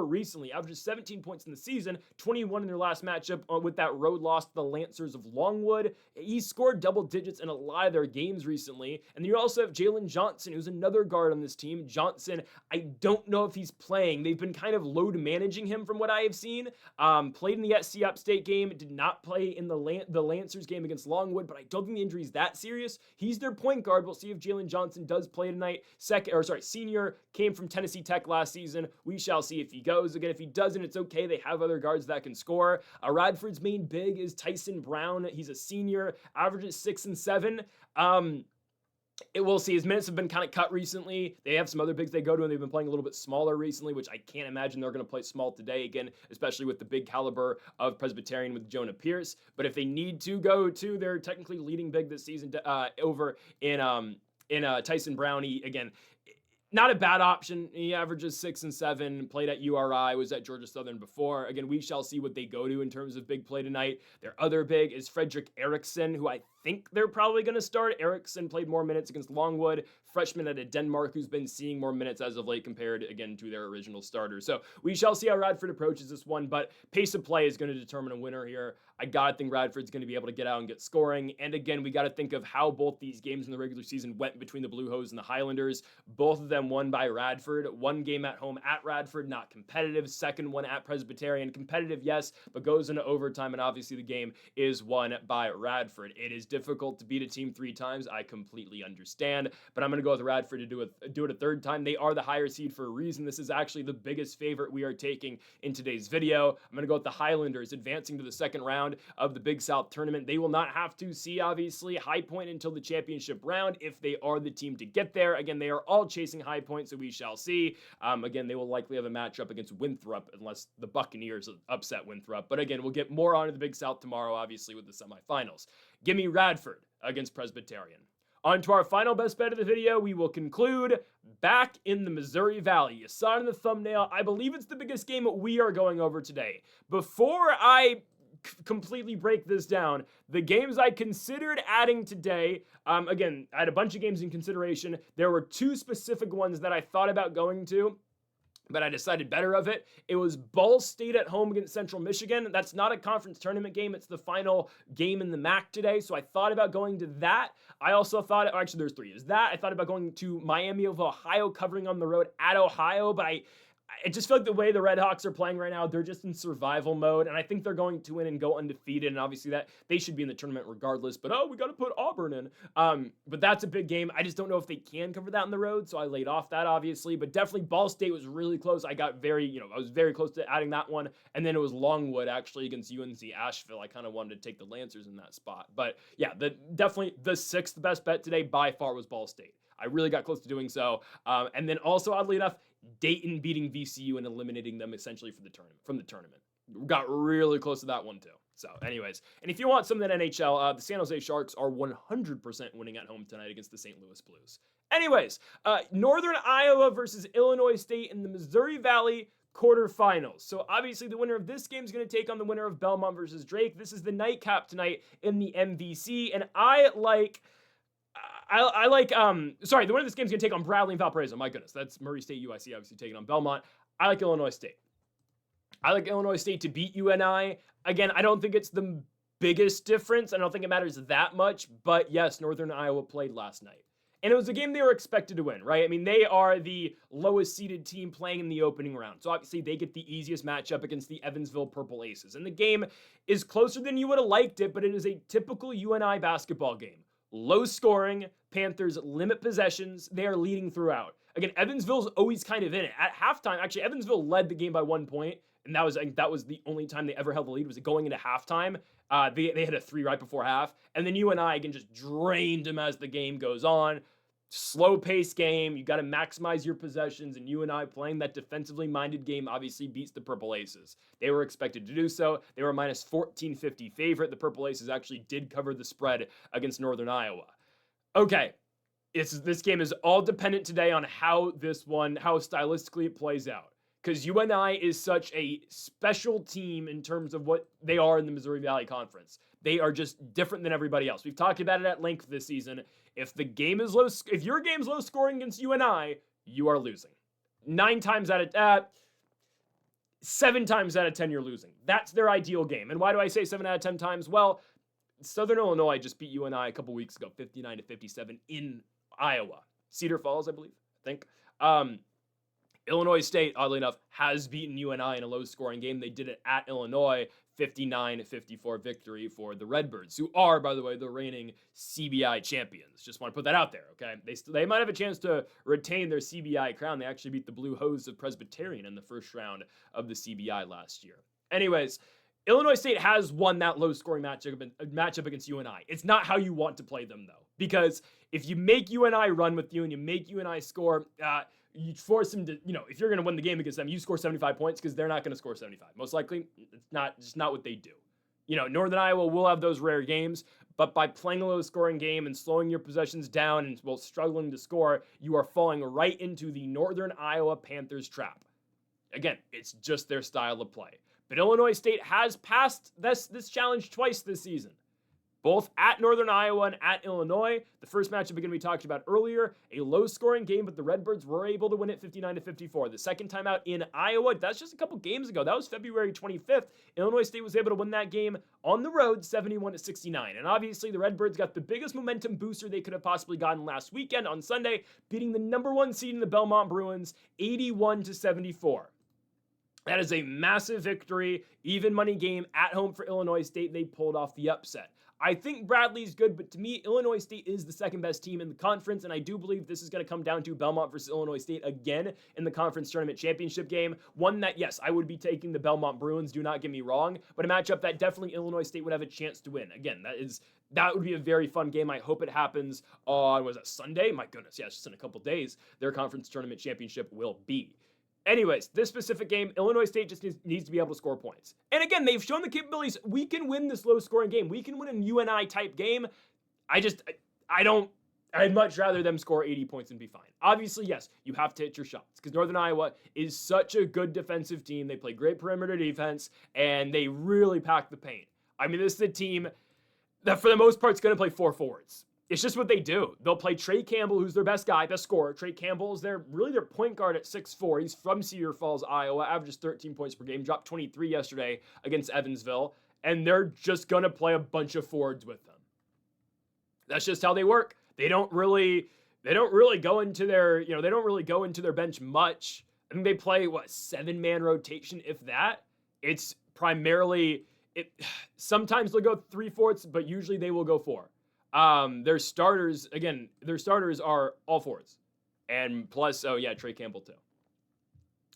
recently, averages 17 points in the season, 21 in their last matchup with that road loss to the Lancers of Longwood. He scored double digits in a lot of their games recently. And then you also have Jalen Johnson, who's another guard on this team. Johnson, I don't know if he's playing. They've been kind of load managing him from what I have seen. Played in the SC Upstate game, did not play in the Lancers game against Longwood, but I don't think the injury is that serious. He's their point guard. We'll see if Jalen Johnson does play tonight. Senior, came from Tennessee Tech last season. We shall see if he goes. Again, if he doesn't, it's okay. They have other guards that can score. Radford's main big is Tyson Brown. He's a senior, averages 6 and 7. We'll see. His minutes have been kind of cut recently. They have some other bigs they go to, and they've been playing a little bit smaller recently, which I can't imagine they're going to play small today again, especially with the big caliber of Presbyterian with Jonah Pierce. But if they need to go to their technically leading big this season over in Tyson Brown, again, not a bad option. He averages 6 and 7, played at URI, was at Georgia Southern before. Again, we shall see what they go to in terms of big play tonight. Their other big is Frederick Erickson, who I think they're probably going to start. Erickson played more minutes against Longwood, freshman out of Denmark, who's been seeing more minutes as of late compared, again, to their original starter. So we shall see how Radford approaches this one, but pace of play is going to determine a winner here. I got to think Radford's going to be able to get out and get scoring. And again, we got to think of how both these games in the regular season went between the Blue Hose and the Highlanders. Both of them time won by Radford. One game at home at Radford, not competitive. Second one at Presbyterian, competitive, yes, but goes into overtime, and obviously the game is won by Radford. It is difficult to beat a team 3 times. I completely understand, but I'm going to go with Radford to do it a third time. They are the higher seed for a reason. This is actually the biggest favorite we are taking in today's video. I'm going to go with the Highlanders advancing to the second round of the Big South tournament. They will not have to see, obviously, High Point until the championship round if they are the team to get there. Again, they are all chasing High Point, so we shall see. Again, they will likely have a matchup against Winthrop unless the Buccaneers upset Winthrop. But again, we'll get more onto the Big South tomorrow, obviously, with the semifinals. Give me Radford against Presbyterian. On to our final best bet of the video, we will conclude back in the Missouri Valley. You saw it in the thumbnail. I believe it's the biggest game we are going over today. Before I completely break this down, the games I considered adding today, again, I had a bunch of games in consideration. There were 2 specific ones that I thought about going to, but I decided better of it. It was Ball State at home against Central Michigan. That's not a conference tournament game. It's the final game in the MAC today, so I thought about going to that. I also thought, actually there's 3. Is that, I thought about going to Miami of Ohio, covering on the road at Ohio, but I just feel like the way the Red Hawks are playing right now, they're just in survival mode, and I think they're going to win and go undefeated, and obviously that they should be in the tournament regardless, but we got to put Auburn in. But that's a big game. I just don't know if they can cover that on the road, so I laid off that, obviously, but definitely Ball State was really close. I was very close to adding that one, and then it was Longwood, actually, against UNC Asheville. I kind of wanted to take the Lancers in that spot, but yeah, definitely the 6th best bet today by far was Ball State. I really got close to doing so. And then also, oddly enough, Dayton beating VCU and eliminating them essentially from the tournament. Got really close to that one too. So anyways, and if you want some of that NHL, the San Jose Sharks are 100% winning at home tonight against the St. Louis Blues. Anyways, Northern Iowa versus Illinois State in the Missouri Valley quarterfinals. So obviously the winner of this game is going to take on the winner of Belmont versus Drake. This is the nightcap tonight in the MVC, and the winner of this game is going to take on Bradley and Valparaiso. My goodness, that's Murray State, UIC, obviously taking on Belmont. I like Illinois State. I like Illinois State to beat UNI. Again, I don't think it's the biggest difference. I don't think it matters that much, but yes, Northern Iowa played last night. And it was a game they were expected to win, right? I mean, they are the lowest seeded team playing in the opening round. So obviously they get the easiest matchup against the Evansville Purple Aces. And the game is closer than you would have liked it, but it is a typical UNI basketball game. Low scoring, Panthers limit possessions, they are leading throughout. Again, Evansville's always kind of in it. At halftime, actually, Evansville led the game by 1 point, and that was the only time they ever held the lead, was going into halftime. They hit a 3 right before half, and then UNI, again, just drained them as the game goes on. Slow-paced game, you got to maximize your possessions, and UNI playing that defensively minded game obviously beats the Purple Aces. They were expected to do so. They were a minus 1450 favorite. The Purple Aces actually did cover the spread against Northern Iowa. Okay, this game is all dependent today on how stylistically it plays out. Because UNI is such a special team in terms of what they are in the Missouri Valley Conference. They are just different than everybody else. We've talked about it at length this season. If your game's low scoring against UNI, you are losing. 7 times out of 10, you're losing. That's their ideal game. And why do I say 7 out of 10 times? Well, Southern Illinois just beat UNI a couple weeks ago, 59-57 in Iowa. Cedar Falls, I think. Illinois State, oddly enough, has beaten UNI in a low-scoring game. They did it at Illinois, 59-54 victory for the Redbirds, who are, by the way, the reigning CBI champions. Just want to put that out there, okay? They might have a chance to retain their CBI crown. They actually beat the Blue Hose of Presbyterian in the first round of the CBI last year. Anyways, Illinois State has won that low-scoring matchup against UNI. It's not how you want to play them, though, because if you make UNI run with you and you make UNI score, you force them to, if you're going to win the game against them, you score 75 points because they're not going to score 75. Most likely, it's just not what they do. Northern Iowa will have those rare games, but by playing a low-scoring game and slowing your possessions down and while struggling to score, you are falling right into the Northern Iowa Panthers trap. Again, it's just their style of play. But Illinois State has passed this challenge twice this season. both at Northern Iowa and at Illinois. The first matchup we're going to be talking about earlier, a low-scoring game, but the Redbirds were able to win it 59-54. The second time out in Iowa, that's just a couple games ago. That was February 25th. Illinois State was able to win that game on the road 71-69. And obviously, the Redbirds got the biggest momentum booster they could have possibly gotten last weekend on Sunday, beating the number 1 seed in the Belmont Bruins 81-74. That is a massive victory, even money game at home for Illinois State. They pulled off the upset. I think Bradley's good, but to me, Illinois State is the second best team in the conference, and I do believe this is going to come down to Belmont versus Illinois State again in the conference tournament championship game. One that, yes, I would be taking the Belmont Bruins, do not get me wrong, but a matchup that definitely Illinois State would have a chance to win. Again, that would be a very fun game. I hope it happens on, was that Sunday? My goodness, yeah, it's just in a couple days. Their conference tournament championship will be. Anyways, this specific game, Illinois State just needs to be able to score points. And again, they've shown the capabilities. We can win this low-scoring game. We can win a UNI-type game. I'd much rather them score 80 points and be fine. Obviously, yes, you have to hit your shots because Northern Iowa is such a good defensive team. They play great perimeter defense, and they really pack the paint. I mean, this is a team that, for the most part, is going to play 4 forwards. It's just what they do. They'll play Trey Campbell, who's their best guy, best scorer. Trey Campbell is their point guard at 6'4". He's from Cedar Falls, Iowa, averages 13 points per game, dropped 23 yesterday against Evansville, and they're just going to play a bunch of forwards with them. That's just how they work. They don't really go into their, they don't really go into their bench much. I think they play 7-man rotation, if that. It's primarily sometimes they'll go 3 fourths, but usually they will go 4. Their starters are all forwards. And plus, Trey Campbell too.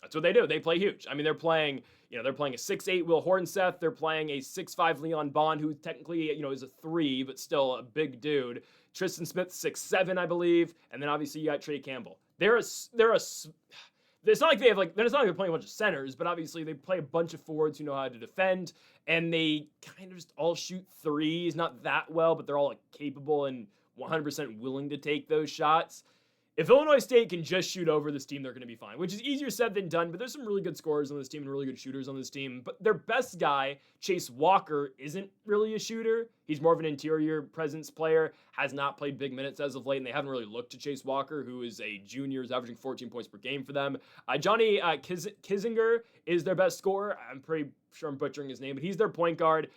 That's what they do. They play huge. I mean, they're playing a 6'8" Will Hornseth. They're playing a 6'5" Leon Bond, who technically, is a 3, but still a big dude. Tristan Smith, 6'7", I believe. And then obviously you got Trey Campbell. It's not like they're not like they're playing a bunch of centers, but obviously they play a bunch of forwards who know how to defend, and they kind of just all shoot threes, not that well, but they're all capable and 100% willing to take those shots. If Illinois State can just shoot over this team, they're going to be fine, which is easier said than done, but there's some really good scorers on this team and really good shooters on this team. But their best guy, Chase Walker, isn't really a shooter. He's more of an interior presence player, has not played big minutes as of late, and they haven't really looked to Chase Walker, who is a junior, is averaging 14 points per game for them. Johnny Kissinger is their best scorer. I'm pretty sure I'm butchering his name, but he's their point guard.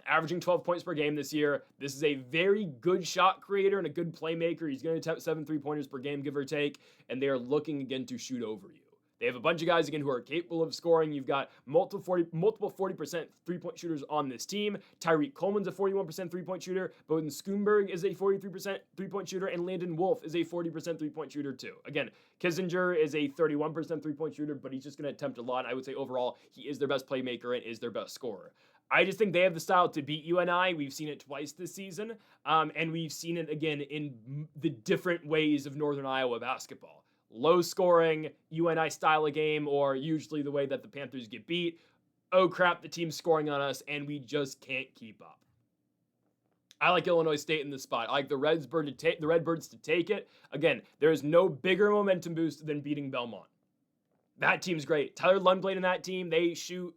Averaging 12 points per game this year. This is a very good shot creator and a good playmaker. He's going to attempt 7 3-pointers per game, give or take, and they are looking again to shoot over you. They have a bunch of guys, again, who are capable of scoring. You've got multiple 40% three-point shooters on this team. Tyreek Coleman's a 41% three-point shooter. Bowden Schoonberg is a 43% three-point shooter, and Landon Wolf is a 40% three-point shooter, too. Again, Kissinger is a 31% three-point shooter, but he's just going to attempt a lot. I would say overall, he is their best playmaker and is their best scorer. I just think they have the style to beat UNI. We've seen it twice this season, and we've seen it again in the different ways of Northern Iowa basketball. Low-scoring UNI style of game, or usually the way that the Panthers get beat. Oh crap, the team's scoring on us, and we just can't keep up. I like Illinois State in this spot. I like the Redbirds to take it. Again, there is no bigger momentum boost than beating Belmont. That team's great. Tyler Lundblade and that team, they shoot.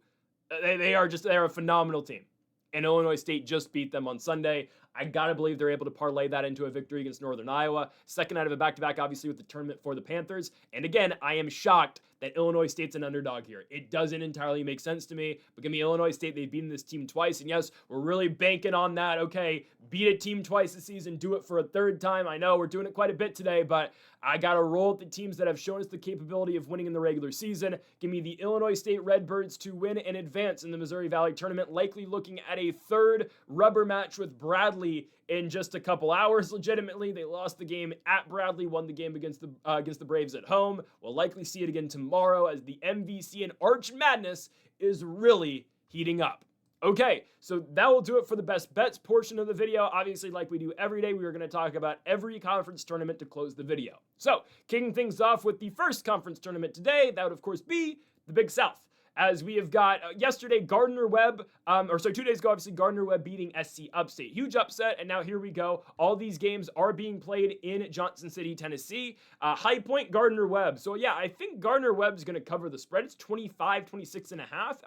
They're a phenomenal team. And Illinois State just beat them on Sunday. I gotta believe they're able to parlay that into a victory against Northern Iowa. Second out of a back-to-back, obviously, with the tournament for the Panthers. And again, I am shocked that Illinois State's an underdog here. It doesn't entirely make sense to me. But give me Illinois State. They've beaten this team twice. And yes, we're really banking on that. Okay, beat a team twice this season. Do it for a third time. I know we're doing it quite a bit today, but I got to roll with the teams that have shown us the capability of winning in the regular season. Give me the Illinois State Redbirds to win and advance in the Missouri Valley Tournament, likely looking at a third rubber match with Bradley in just a couple hours. Legitimately, they lost the game at Bradley, won the game against the Braves at home. We'll likely see it again tomorrow as the MVC and Arch Madness is really heating up. Okay, so that will do it for the best bets portion of the video. Obviously, like we do every day, we are going to talk about every conference tournament to close the video. So, kicking things off with the first conference tournament today, that would of course be the Big South. As we have got yesterday, Gardner-Webb, 2 days ago, obviously, Gardner-Webb beating SC Upstate. Huge upset, and now here we go. All these games are being played in Johnson City, Tennessee. High Point, Gardner-Webb. So, yeah, I think Gardner-Webb's going to cover the spread. It's 26.5.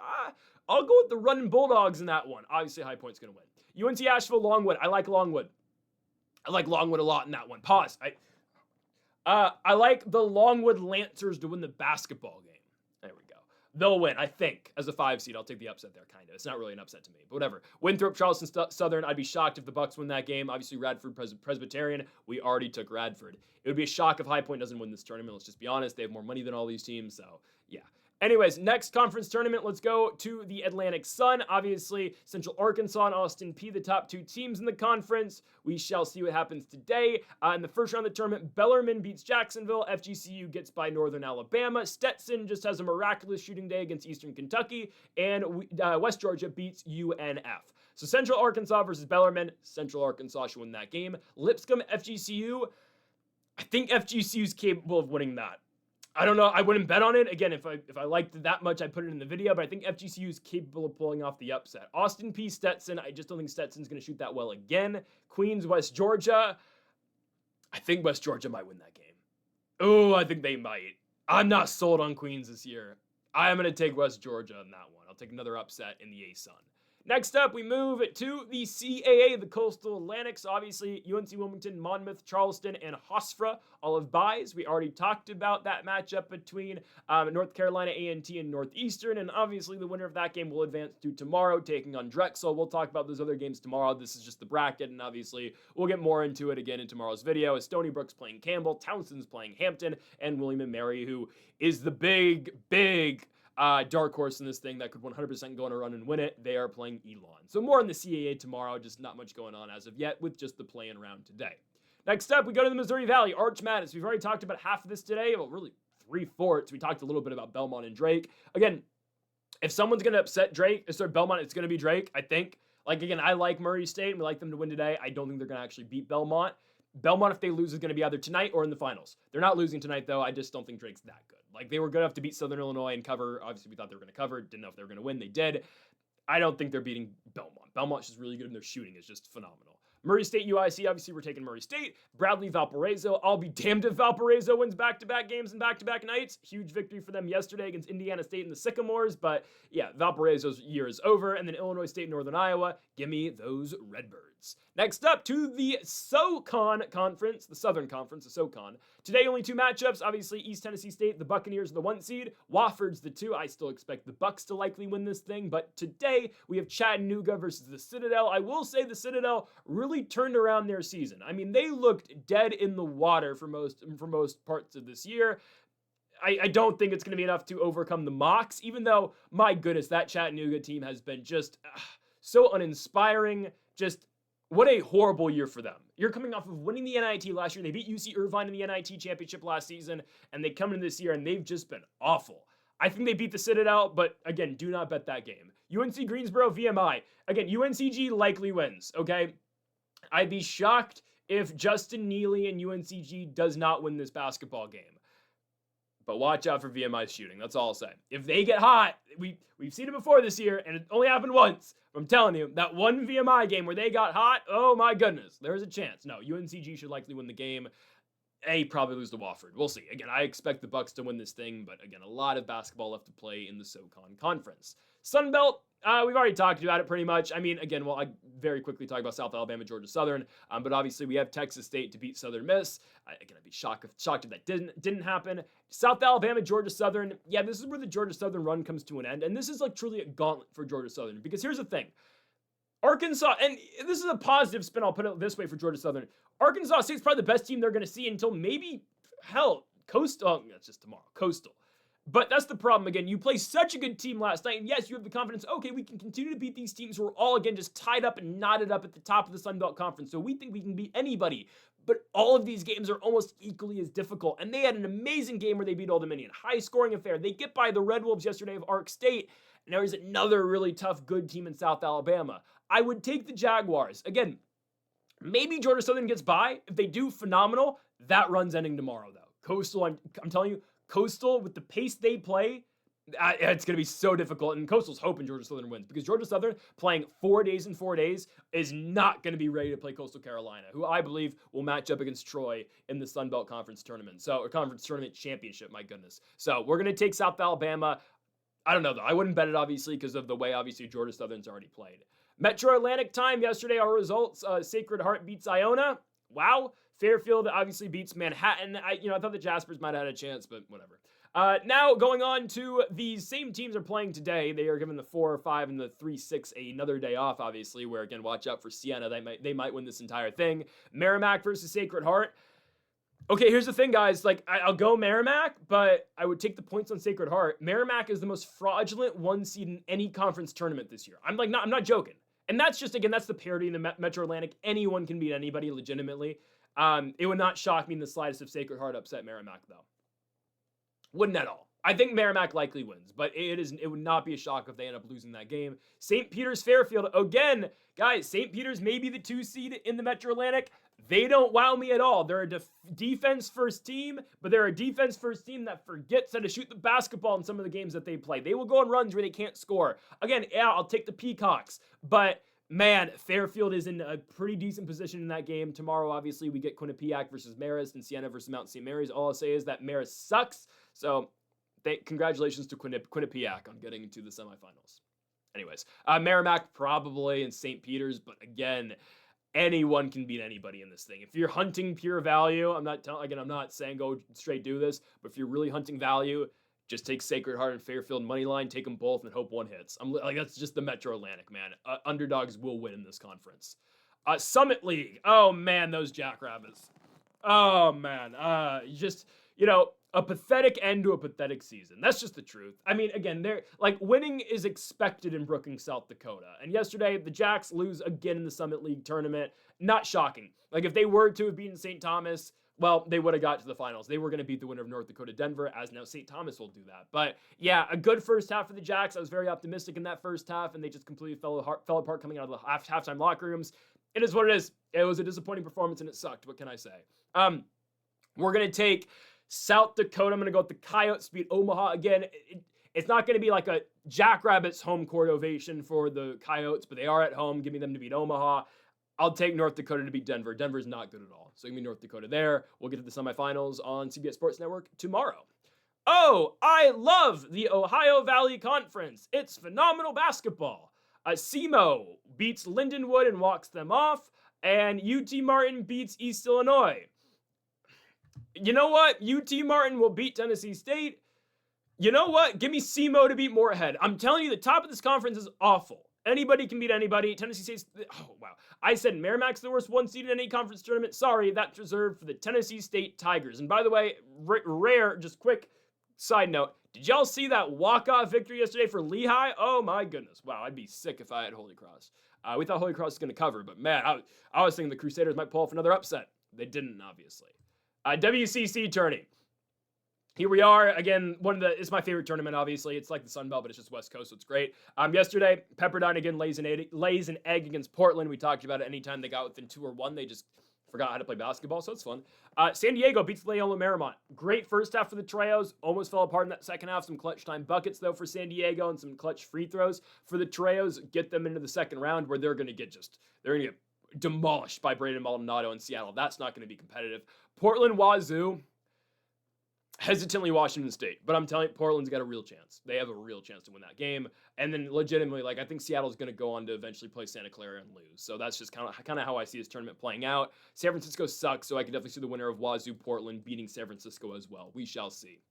I'll go with the running Bulldogs in that one. Obviously, High Point's going to win. UNC Asheville, Longwood. I like Longwood. I like Longwood a lot in that one. Pause. I like the Longwood Lancers to win the basketball game. There we go. They'll win, I think. As a 5 seed, I'll take the upset there, kind of. It's not really an upset to me, but whatever. Winthrop, Charleston Southern. I'd be shocked if the Bucks win that game. Obviously, Radford Presbyterian. We already took Radford. It would be a shock if High Point doesn't win this tournament. Let's just be honest. They have more money than all these teams, so yeah. Anyways, next conference tournament, let's go to the Atlantic Sun. Obviously, Central Arkansas and Austin Peay, the top 2 teams in the conference. We shall see what happens today. In the first round of the tournament, Bellarmine beats Jacksonville. FGCU gets by Northern Alabama. Stetson just has a miraculous shooting day against Eastern Kentucky. And West Georgia beats UNF. So Central Arkansas versus Bellarmine. Central Arkansas should win that game. Lipscomb, FGCU. I think FGCU is capable of winning that. I don't know. I wouldn't bet on it. Again, if I liked it that much, I'd put it in the video, but I think FGCU is capable of pulling off the upset. Austin Peay, Stetson. I just don't think Stetson's going to shoot that well again. Queens, West Georgia. I think West Georgia might win that game. Oh, I think they might. I'm not sold on Queens this year. I am going to take West Georgia on that one. I'll take another upset in the A-Sun. Next up, we move to the CAA, the Coastal Atlantic. So obviously, UNC Wilmington, Monmouth, Charleston, and Hofstra all have byes. We already talked about that matchup between North Carolina A&T and Northeastern, and obviously the winner of that game will advance to tomorrow, taking on Drexel. We'll talk about those other games tomorrow. This is just the bracket, and obviously we'll get more into it again in tomorrow's video. As Stony Brook's playing Campbell, Townsend's playing Hampton, and William & Mary, who is the big dark horse in this thing that could 100% go on a run and win it. They are playing Elon. So more in the CAA tomorrow, just not much going on as of yet with just the play-in round today. Next up, we go to the Missouri Valley, Arch Madness. We've already talked about half of this today, well, really 3/4. We talked a little bit about Belmont and Drake. Again, if someone's going to upset Belmont, it's going to be Drake, I think. Like, again, I like Murray State, and we like them to win today. I don't think they're going to actually beat Belmont. Belmont, if they lose, is going to be either tonight or in the finals. They're not losing tonight, though. I just don't think Drake's that good. Like, they were good enough to beat Southern Illinois and cover. Obviously, we thought they were going to cover. Didn't know if they were going to win. They did. I don't think they're beating Belmont. Belmont's just really good, and their shooting is just phenomenal. Murray State, UIC, obviously we're taking Murray State. Bradley, Valparaiso. I'll be damned if Valparaiso wins back-to-back games and back-to-back nights. Huge victory for them yesterday against Indiana State and the Sycamores, but yeah, Valparaiso's year is over. And then Illinois State, Northern Iowa. Give me those Redbirds. Next up to the SoCon Conference, the Southern Conference, the SoCon. Today, only 2 matchups. Obviously, East Tennessee State, the Buccaneers, the 1 seed. Wofford's the 2. I still expect the Bucks to likely win this thing, but today we have Chattanooga versus the Citadel. I will say the Citadel really turned around their season. I mean, they looked dead in the water for most parts of this year. I don't think it's going to be enough to overcome the Mocs, even though, my goodness, that Chattanooga team has been just so uninspiring. Just what a horrible year for them. You're coming off of winning the NIT last year. They beat UC Irvine in the NIT championship last season, and they come into this year, and they've just been awful. I think they beat the Citadel, but again, do not bet that game. UNC Greensboro, VMI. Again, UNCG likely wins, okay? I'd be shocked if Justin Neely and UNCG does not win this basketball game. But watch out for VMI's shooting. That's all I'll say. If they get hot, we've seen it before this year, and it only happened once. I'm telling you, that one VMI game where they got hot, oh my goodness, there's a chance. No, UNCG should likely win the game. Probably lose to Wofford. We'll see. Again, I expect the Bucks to win this thing, but again, a lot of basketball left to play in the SoCon Conference. Sun Belt, we've already talked about it pretty much. I mean, again, I very quickly talk about South Alabama, Georgia Southern, but obviously we have Texas State to beat Southern Miss. Again, I'd be shocked if that didn't happen. South Alabama, Georgia Southern. Yeah, this is where the Georgia Southern run comes to an end, and this is like truly a gauntlet for Georgia Southern, because here's the thing. Arkansas, and this is a positive spin, I'll put it this way for Georgia Southern. Arkansas State's probably the best team they're going to see until maybe, Coastal. Oh, that's just tomorrow. Coastal. But that's the problem. Again, you played such a good team last night, and yes, you have the confidence, okay, we can continue to beat these teams who are all, again, just tied up and knotted up at the top of the Sun Belt Conference, so we think we can beat anybody. But all of these games are almost equally as difficult, and they had an amazing game where they beat Old Dominion. High-scoring affair. They get by the Red Wolves yesterday of Ark State, and there is another really tough, good team in South Alabama. I would take the Jaguars. Again, maybe Georgia Southern gets by. If they do, phenomenal. That run's ending tomorrow, though. Coastal, I'm telling you, Coastal, with the pace they play, it's going to be so difficult. And Coastal's hoping Georgia Southern wins, because Georgia Southern, playing 4 days in 4 days, is not going to be ready to play Coastal Carolina, who I believe will match up against Troy in the Sun Belt Conference Tournament. Or Conference Tournament Championship, my goodness. So we're going to take South Alabama. I don't know, though. I wouldn't bet it, obviously, because of the way, obviously, Georgia Southern's already played. Metro Atlantic time yesterday, our results, Sacred Heart beats Iona. Wow. Fairfield obviously beats Manhattan. I thought the Jaspers might have had a chance, but whatever. Now going on to these same teams are playing today. They are given the 4-5 and the 3-6 another day off, obviously, where again, watch out for Siena. They might win this entire thing. Merrimack versus Sacred Heart. Okay, here's the thing, guys. Like, I'll go Merrimack, but I would take the points on Sacred Heart. Merrimack is the most fraudulent 1 seed in any conference tournament this year. I'm not joking. And that's just, again, that's the parity in the Metro Atlantic. Anyone can beat anybody legitimately. It would not shock me in the slightest if Sacred Heart upset Merrimack, though. Wouldn't at all. I think Merrimack likely wins, but it would not be a shock if they end up losing that game. St. Peter's Fairfield, again, guys, St. Peter's may be the 2 seed in the Metro Atlantic. They don't wow me at all. They're a defense-first team, but they're a defense-first team that forgets how to shoot the basketball in some of the games that they play. They will go on runs where they can't score. Again, yeah, I'll take the Peacocks, but man, Fairfield is in a pretty decent position in that game. Tomorrow, obviously, we get Quinnipiac versus Marist and Siena versus Mount St. Mary's. All I'll say is that Marist sucks, so congratulations to Quinnipiac on getting into the semifinals. Anyways, Merrimack probably and St. Peter's, but again, anyone can beat anybody in this thing. If you're hunting pure value, I'm not saying go straight do this, but if you're really hunting value, just take Sacred Heart and Fairfield money line, take them both, and hope one hits. That's just the Metro Atlantic, man. Underdogs will win in this conference. Summit League. Oh man, those Jackrabbits. Oh man, a pathetic end to a pathetic season. That's just the truth. I mean, again, winning is expected in Brookings, South Dakota. And yesterday, the Jacks lose again in the Summit League tournament. Not shocking. Like, if they were to have beaten St. Thomas, well, they would have got to the finals. They were going to beat the winner of North Dakota Denver, as now St. Thomas will do that. But yeah, a good first half for the Jacks. I was very optimistic in that first half, and they just completely fell apart coming out of the halftime locker rooms. It is what it is. It was a disappointing performance, and it sucked. What can I say? We're going to take South Dakota. I'm going to go with the Coyotes beat Omaha again. It's not going to be like a Jackrabbits home court ovation for the Coyotes, but they are at home, giving them to beat Omaha. I'll take North Dakota to beat Denver. Denver's not good at all. So give me North Dakota there. We'll get to the semifinals on CBS Sports Network tomorrow. Oh, I love the Ohio Valley Conference. It's phenomenal basketball. SEMO beats Lindenwood and walks them off, and UT Martin beats East Illinois. You know what? UT Martin will beat Tennessee State. You know what? Give me SEMO to beat Moorhead. I'm telling you, the top of this conference is awful. Anybody can beat anybody. Tennessee State's... Oh, wow. I said Merrimack's the worst 1 seed in any conference tournament. Sorry, that's reserved for the Tennessee State Tigers. And by the way, just quick side note. Did y'all see that walk-off victory yesterday for Lehigh? Oh, my goodness. Wow, I'd be sick if I had Holy Cross. We thought Holy Cross was going to cover, but man, I was thinking the Crusaders might pull off another upset. They didn't, obviously. WCC tourney. Here we are again. It's my favorite tournament. Obviously, it's like the Sun Belt, but it's just West Coast, so it's great. Yesterday, Pepperdine again lays an egg against Portland. We talked about it. Anytime they got within 2 or 1, they just forgot how to play basketball, so it's fun. San Diego beats Loyola Marymount. Great first half for the Treos. Almost fell apart in that second half. Some clutch time buckets though for San Diego and some clutch free throws for the Treos. Get them into the second round where they're gonna get demolished by Braden Maldonado in Seattle. That's not going to be competitive. Portland Wazoo, hesitantly Washington State. But I'm telling you, Portland's got a real chance. They have a real chance to win that game. And then legitimately, I think Seattle's going to go on to eventually play Santa Clara and lose. So that's just kind of how I see this tournament playing out. San Francisco sucks, so I can definitely see the winner of Wazoo Portland beating San Francisco as well. We shall see.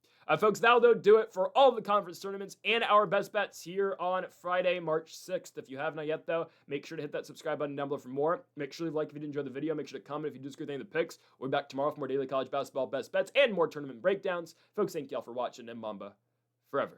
Folks, that'll do it for all of the conference tournaments and our best bets here on Friday, March 6th. If you have not yet, though, make sure to hit that subscribe button down below for more. Make sure to like if you did enjoy the video. Make sure to comment if you disagree with any of the picks. We'll be back tomorrow for more daily college basketball best bets and more tournament breakdowns. Folks, thank y'all for watching, and Mamba forever.